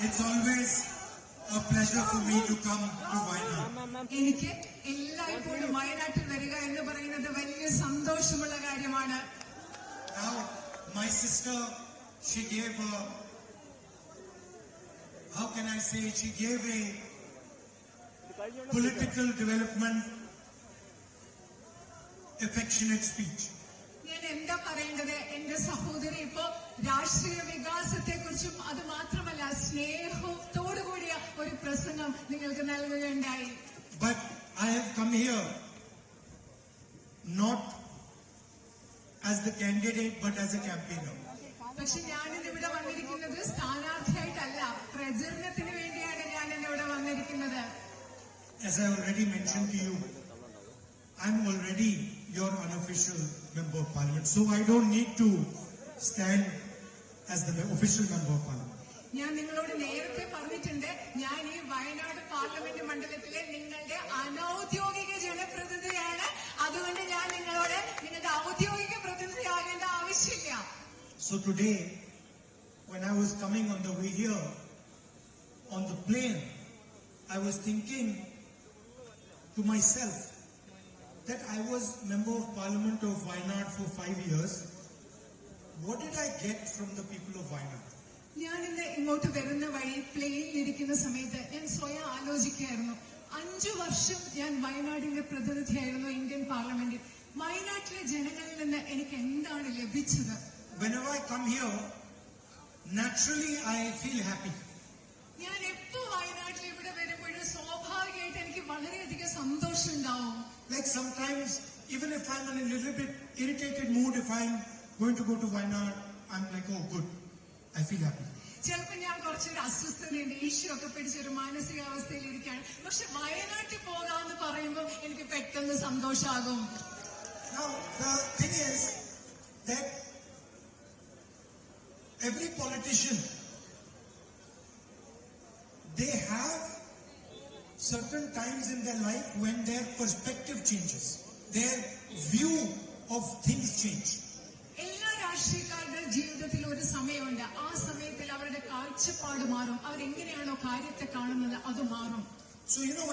It's always a pleasure for me to come to Wayanad. എനിക്ക് എല്ലായ്പ്പോഴും വയനാട്ടിൽ വരിക എന്ന് പറയുന്നത് വലിയ സന്തോഷമുള്ള കാര്യമാണ്. Now, my sister, she gave a, how can I say, she gave a political development affectionate speech. ഞാൻ എന്താ പറയേണ്ടത്? എന്റെ സഹോദരി ഇപ്പോ രാഷ്ട്രീയ വികാസത്തെ കുറിച്ചും അത് മാത്രമല്ല സ്നേഹത്തോടു കൂടിയ ഒരു പ്രസംഗം നിങ്ങൾക്ക് നൽകുകയുണ്ടായി. But I have come here not as the candidate but as a campaigner. പക്ഷെ ഞാനിന്ന് ഇവിടെ വന്നിരിക്കുന്നത് സ്ഥാനാർത്ഥിയായിട്ടല്ല, പ്രചരണത്തിന് വേണ്ടിയാണ് ഞാൻ ഇവിടെ വന്നിരിക്കുന്നത്. As I already mentioned to you, I'm already your unofficial member of parliament, so I don't need to stand as the official member of parliament. ഞാൻ നിങ്ങളോട് നേരത്തെ പറഞ്ഞിട്ടുണ്ട്, ഞാൻ ഈ വയനാട് പാർലമെന്റ് മണ്ഡലത്തിലെ നിങ്ങളുടെ അനൌദ്യോഗിക ജനപ്രതിനിധിയാണ്. അതുകൊണ്ട് ഞാൻ നിങ്ങളോട് നിങ്ങളുടെ ഔദ്യോഗിക പ്രതിനിധിയാകേണ്ട ആവശ്യമില്ല. So today, when I was coming on the way here, on the plane, I was thinking to myself that I was member of parliament of Wayanad for 5 years. What did I get from the people of Wayanad? ഞാൻ ഇന്ന് ഇങ്ങോട്ട് വരുന്ന വഴി പ്ലെയിനിൽ ഇരിക്കുന്ന സമയത്ത് ഞാൻ സ്വയം ആലോചിക്കുകയായിരുന്നു, 5 വർഷം ഞാൻ വയനാടിന്റെ പ്രതിനിധിയായിരുന്നു ഇന്ത്യൻ പാർലമെന്റിൽ. വയനാട്ടിലെ ജനങ്ങളിൽ നിന്ന് എനിക്ക് എന്താണ് ലഭിച്ചത്? Whenever I come here, naturally I feel happy. ഞാൻ എപ്പോ വയനാട്ടിൽ ഇവിടെ വരുമ്പോഴും സ്വാഭാവികമായിട്ട് എനിക്ക് വളരെയധികം സന്തോഷം ഉണ്ടാവും. Like sometimes, even if I'm in a little bit irritated mood, if I'm going to go to Wayanad, I'm like, oh good, I feel happy. ചിലപ്പോൾ ഞാൻ കുറച്ചൊരു അസ്വസ്ഥതയുണ്ട്, ഈശ്വരൊക്കെ പിടിച്ചൊരു മാനസികാവസ്ഥയിൽ ഇരിക്കുകയാണ്. പക്ഷെ വയനാട്ടിൽ പോകാമെന്ന് പറയുമ്പോൾ എനിക്ക് പെട്ടെന്ന് സന്തോഷമാകും. Now, the thing is that every politician, they have certain times in their life when their perspective changes, their view of things change. എല്ലാ രാഷ്ട്രീയക്കാരുടെ ജീവിതത്തിൽ ഒരു സമയമുണ്ട്, ആ സമയത്തിൽ അവരുടെ കാഴ്ചപ്പാട് മാറും, അവരെങ്ങനെയാണോ കാര്യത്തെ കാണുന്നത് അത് മാറും. So you know,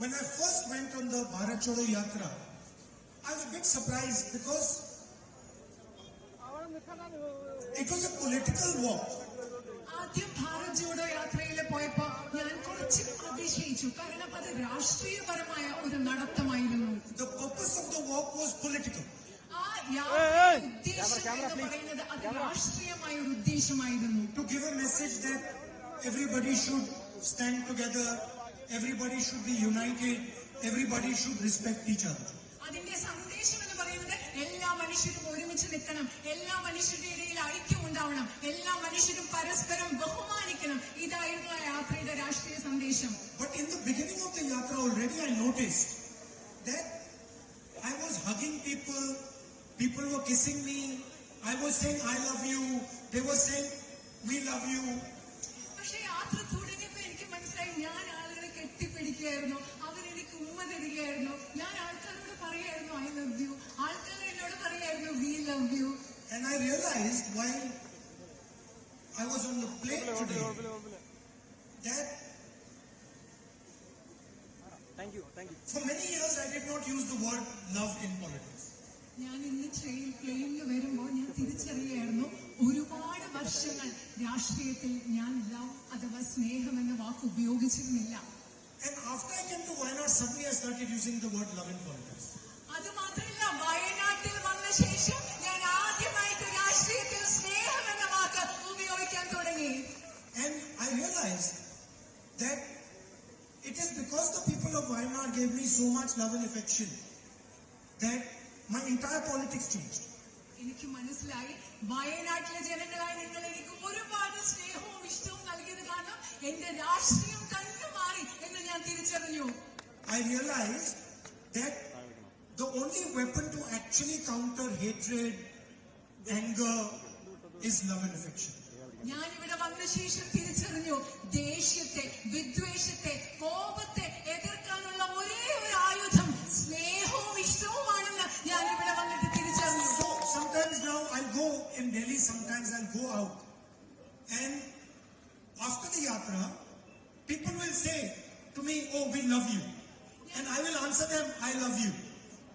when I first went on the Bharat Chodo Yatra, I was a bit surprised because it was a political walk. ആദ്യം ഭാരത് ജോഡോ യാത്രയിൽ പോയപ്പോ ഞാൻ കുറച്ച് അതിശയിച്ചു, കാരണം അത് രാഷ്ട്രീയപരമായ ഒരു നടത്തമായിരുന്നു. The purpose of the walk was political. ആ യാത്രയുടെ ഉദ്ദേശം എന്ന് പറയുന്നത് അത് രാഷ്ട്രീയമായ ഒരു ഉദ്ദേശമായിരുന്നു. To give a message that everybody should stand together, everybody should be united, everybody should respect each other. അതിന്റെ സന്ദേശം എന്ന് പറയുന്നത് എല്ലാ മനുഷ്യരും ഒരുമിച്ച് നിൽക്കണം, എല്ലാ മനുഷ്യരുടെ ഇടയിൽ ഐക്യം ഉണ്ടാവണം, എല്ലാ മനുഷ്യരും പരസ്പരം ബഹുമാനിക്കണം. ഇതായിരുന്നു ആ യാത്രയുടെ രാഷ്ട്രീയ സന്ദേശം. But in the beginning of the yatra already I noticed that I was hugging people, people were kissing me, I was saying I love you, they were saying we love you. പക്ഷെ യാത്ര തുടങ്ങിയപ്പോ എനിക്ക് മനസ്സിലായി, ഞാൻ ആളുകളെ കെട്ടിപ്പിടിക്കുകയായിരുന്നു, അവരെനിക്ക് ഉമ്മ തരികയായിരുന്നു, ഞാൻ ആൾക്കാരോട് പറയായിരുന്നു ഐ ലവ് യു, ആൾക്കാർ എന്നോട് പറയായിരുന്നു we love you. And I realized while I was on the plane today that thank you for many years I did not use the word love in politics. ഞാൻ ഇന്ന് പ്ലെയിനിൽ വരുമ്പോൾ ഞാൻ തിരിച്ചറിയായിരുന്നു, ഒരുപാട് വർഷങ്ങൾ രാഷ്ട്രീയത്തിൽ ഞാൻ ലവ് അഥവാ സ്നേഹം എന്ന വാക്ക് ഉപയോഗിച്ചിരുന്നില്ല. And after I came to Wayanad, suddenly I started using the word love in politics. അത് മാത്രമല്ല, വയനാട്ടിൽ വന്ന ശേഷം ഞാൻ ആദ്യമായിട്ട് രാഷ്ട്രീയത്തിൽ സ്നേഹം എന്ന വാക്ക് ഉപയോഗിക്കാൻ തുടങ്ങി. And I realized that it is because the people of Wayanad gave me so much love and affection that my entire politics changed. എനിക്ക് മനസ്സിലായി, വയനാട്ടിലെ ജനങ്ങളായി നിങ്ങൾ എനിക്ക് ഒരുപാട് സ്നേഹവും ഇഷ്ടവും നൽകിയത് കാരണം എന്റെ രാഷ്ട്രീയം തന്നെ മാറി എന്ന് ഞാൻ തിരിച്ചറിഞ്ഞു. I realized that the only weapon to actually counter hatred, anger, is love and affection. ഞാൻ ഇവിടെ വന്ന ശേഷം തിരിച്ചറിഞ്ഞു, ദേഷ്യത്തെ, വിദ്വേഷത്തെ, കോപത്തെ എതിർക്കാനുള്ള ഒരേ ഒരു ആയുധം സ്നേഹവും ഇഷ്ടവുമാണെന്ന് ഞാൻ ഇവിടെ വന്നിട്ട് തിരിച്ചറിഞ്ഞു. So sometimes now I'll go in Delhi, sometimes I'll go out, and after the yatra, people will say to me, "Oh, we love you," and I will answer them, "I love you."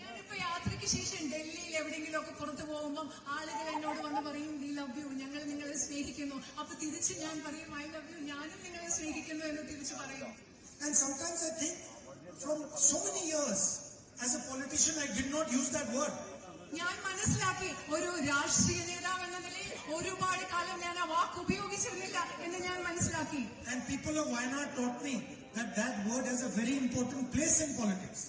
ഞാനിപ്പോ യാത്രയ്ക്ക് ശേഷം ഡൽഹിയിൽ എവിടെയെങ്കിലും ഒക്കെ പുറത്തു പോകുമ്പോൾ ആളുകൾ എന്നോട് വന്ന് പറയും വി ലവ് യു, ഞങ്ങൾ നിങ്ങളെ സ്നേഹിക്കുന്നു. അപ്പൊ തിരിച്ച് ഞാൻ പറയും ഐ ലവ് യു, ഞാനും നിങ്ങളെ സ്നേഹിക്കുന്നു എന്ന് തിരിച്ചു പറയും. And sometimes I think, from so many years, as a politician, I did not use that word. ഞാൻ മനസ്സിലാക്കി ഒരു രാഷ്ട്രീയ നേതാവ് എന്ന നിലയിൽ ഒരുപാട് കാലം ഞാൻ ആ വാക്ക് ഉപയോഗിച്ചിരുന്നില്ല എന്ന് ഞാൻ മനസ്സിലാക്കി. And people of Wayanad taught me that that word has a very important place in politics.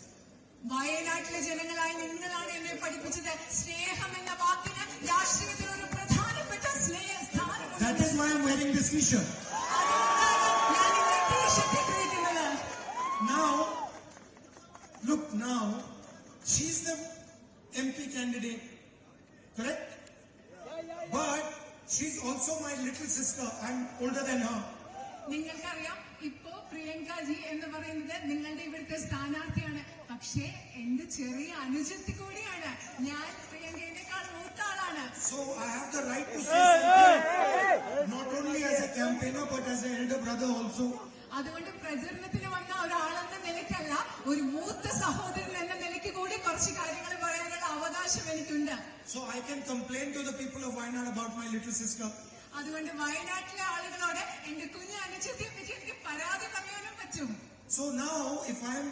വയനാട്ടിലെ ജനങ്ങളായി നിങ്ങളാണ് എന്നെ പഠിപ്പിച്ചത് സ്നേഹം എന്ന വാക്കിന് രാഷ്ട്രീയത്തിൽ ഒരു പ്രധാനപ്പെട്ട സ്നേഹസ്ഥാനം. That is why I'm wearing this t-shirt. ഞാൻ ഇന്ന് ടീഷർട്ട് ഇട്ടിരിക്കുന്നത്. Now, look now, she's the MP candidate, correct? But she's also my little sister. I'm older than her. നിങ്ങൾക്കറിയാം, ഇപ്പോ പ്രിയങ്കാജി എന്ന് പറയുന്നത് നിങ്ങളുടെ ഇവിടുത്തെ സ്ഥാനാർത്ഥിയാണ്. പക്ഷേ എന്റെ ചെറിയ അനുജത്തി കൂടിയാണ്. ഞാൻ പ്രിയങ്കയേക്കാൾ മൂത്ത ആളാണ്. So I have the right to say something, not only as a campaigner but as an elder brother also. അതുകൊണ്ട് പ്രചരണത്തിന് വന്ന ഒരാളെന്ന നിലയ്ക്കല്ല, ഒരു മൂത്ത സഹോദരൻ എന്ന നിലയ്ക്ക് കൂടി കുറച്ച് കാര്യങ്ങൾ പറയാനുള്ള അവകാശം എനിക്കുണ്ട്. So I can complain to the people of Wayanad about my little sister. അതുകൊണ്ട് വയനാട്ടിലെ ആളുകളോട് എന്റെ കുഞ്ഞു അനുജത്തിയെ പറ്റി എനിക്ക് പരാതി പറയാനും പറ്റും. So now if I'm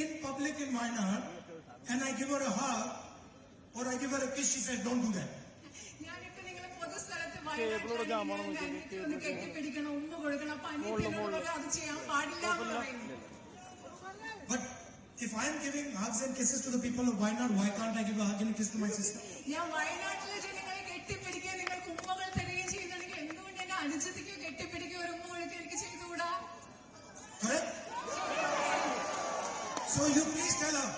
in public in Wayanad and I give her a hug or I give her a kiss, she says, "Don't do that." ഞാനിപ്പോ നിങ്ങളെ പൊതുസ്ഥലത്ത് വയനാട്ടിൽ ഒന്ന് കെട്ടിപ്പിടിക്കണം, ഉമ്മ കൊടുക്കണം. അപ്പൊ അനിയത്തിനോട് പറയാം അത് ചെയ്യാൻ പാടില്ല എന്ന് പറയുന്നു. But if I'm giving hugs and kisses to the people of Wayanad, why can't I give a hug and a kiss to my sister? ഞാൻ വയനാട്ടിലെ ജനങ്ങളെ കെട്ടിപ്പിടിക്കാൻ നിങ്ങൾക്ക് ഉമ്മകൾ തരികയും ചെയ്യുന്നുണ്ടെങ്കിൽ എന്തുകൊണ്ട് എന്നെ അനുജത്തിക്ക് കെട്ടിപ്പിടിക്കുക ഒരു ഉമ്മ കൊടുക്കുക എനിക്ക് ചെയ്തുകൂടാ? Correct? So you please tell her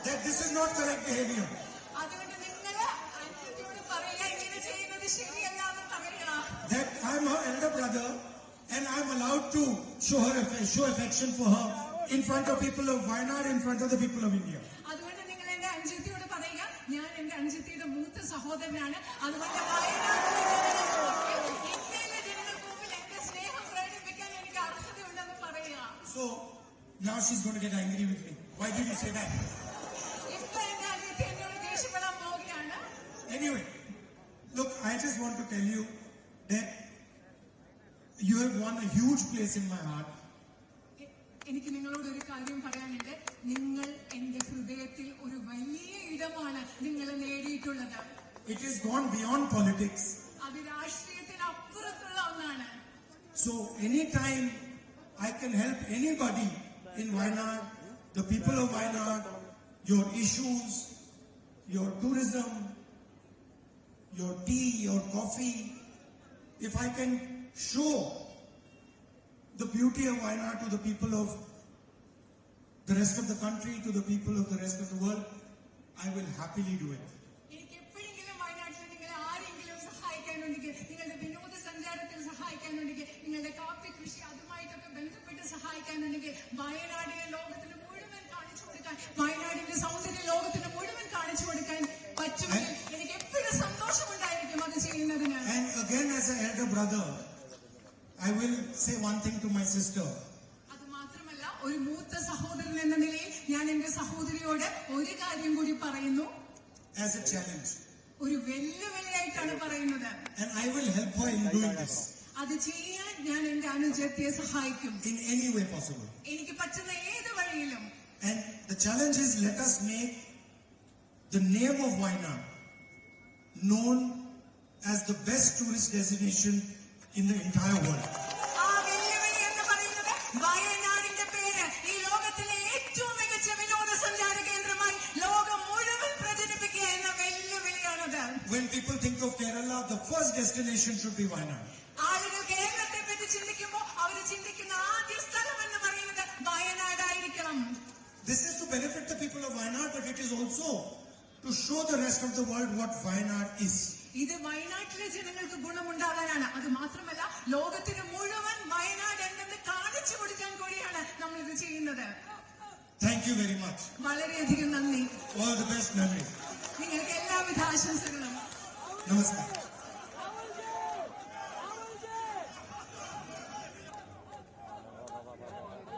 that this is not correct behavior. അതുകൊണ്ട് നിങ്ങള് അനുജത്തിയോട് പറയുക ഇങ്ങനെ ചെയ്യുന്നത് ശരിയല്ല എന്ന് പറയുക. That I'm her elder brother and I'm allowed to show affection for her in front of people of Wayanad, in front of the people of India. അതുകൊണ്ട് നിങ്ങൾ എന്റെ അനുജത്തിയോട് പറയുക ഞാൻ എന്റെ അനുജത്തിയുടെ മൂത്ത സഹോദരനാണ്. അതുകൊണ്ട് വയനാട്ടിലെ ഇന്ത്യയിലെ ജനങ്ങൾക്ക് മുമ്പിൽ എന്റെ സ്നേഹം പ്രകടിപ്പിക്കാൻ എനിക്ക് അർഹതയുണ്ടെന്ന് പറയുക. So now she's going to get angry with me. Why did you say that? ഇപ്പൊ എന്റെ അനുജത്തി എന്നോട് ദേഷ്യപ്പെടാൻ പോവുകയാണ്. Anyway, look, I just want to tell you that you have won a huge place in my heart. എനിക്ക് നിങ്ങളോട് ഒരു കാര്യം പറയാനുണ്ട്. നിങ്ങൾ എന്റെ ഹൃദയത്തിൽ ഒരു വലിയ ഇടമാണ് നിങ്ങൾ നേടിയിട്ടുള്ളത്. It has gone beyond politics. അത് രാഷ്ട്രീയത്തിന് അപ്പുറത്തുള്ള ഒന്നാണ്. So anytime I can help anybody in Wayanad, the people of Wayanad, your issues, your tourism, your tea, your coffee, if I can show the beauty of Wayanad to the people of the rest of the country, to the people of the rest of the world, I will happily do it. എനിക്ക് എപ്പോഴെങ്കിലും വയനാട്ടിൽ നിങ്ങളെ ആരെങ്കിലും സഹായിക്കാനുണ്ടെങ്കിൽ, നിങ്ങളുടെ വിനോദസഞ്ചാരത്തിൽ സഹായിക്കാനുണ്ടെങ്കിൽ, നിങ്ങളുടെ കാപ്പി കൃഷി അതുമായിട്ടൊക്കെ ബന്ധപ്പെട്ട് സഹായിക്കാനുണ്ടെങ്കിൽ, വയനാടിനെ ലോകത്തിന് മുഴുവൻ കാണിച്ചു കൊടുക്കാൻ, വയനാടിന്റെ സൗന്ദര്യം ലോകത്തിന് മുഴുവൻ കാണിച്ചു കൊടുക്കാൻ പറ്റുമെങ്കിൽ എനിക്ക് എപ്പോഴും സന്തോഷമുണ്ടായിരിക്കും അത് ചെയ്യുന്നതിന്. And again, as an elder brother, I will say one thing to my sister. അത് മാത്രമല്ല, ഒരു മൂത്ത സഹോദരൻ എന്ന നിലയിൽ ഞാൻ എന്റെ സഹോദരിയോട് ഒരു കാര്യം കൂടി പറയുന്നു. As a challenge. ഒരു വെല്ലുവിളിയായിട്ടാണ് പറയുന്നത്. And I will help her in doing this. അത് ചെയ്യാൻ ഞാൻ എന്റെ അനുജത്തിയെ സഹായിക്കും. In any way possible. എനിക്ക് പറ്റുന്ന ഏത് വഴിയിലും. And the challenge is, let us make the name of Wayanad known as the best tourist destination in the entire world. ആ വെല്ലുവിളി എന്ന് പറയുന്നത് വയനാടിന്റെ പേര് ഈ ലോകത്തിലെ ഏറ്റവും മികച്ച വിനോദസഞ്ചാര കേന്ദ്രമായി ലോകം മുഴുവൻ പ്രചരിപ്പിക്കുക എന്ന വെല്ലുവിളിയാണത്. When people think of Kerala, the first destination should be Wayanad. ആളുകൾ കേരളത്തെ പറ്റി ചിന്തിക്കുമ്പോൾ അവർ ചിന്തിക്കുന്ന ആദ്യ സ്ഥലം എന്ന് പറയുന്നത് വയനാടായിരിക്കണം. This is to benefit the people of Wayanad, but it is also to show the rest of the world what Wayanad is. ഇത് വയനാട്ടിലെ ജനങ്ങൾക്ക് ഗുണമുണ്ടാകാനാണ്. അത് മാത്രമല്ല ലോകത്തിന് മുഴുവൻ വയനാട് എന്തെന്ന് കാണിച്ചു കൊടുക്കാൻ കൂടിയാണ് നമ്മൾ ഇത് ചെയ്യുന്നത്. Thank you very much. വളരെയധികം നന്ദി. All the best, Nandri. നിങ്ങൾക്ക് എല്ലാവിധ ആശംസകളും. Namaskar.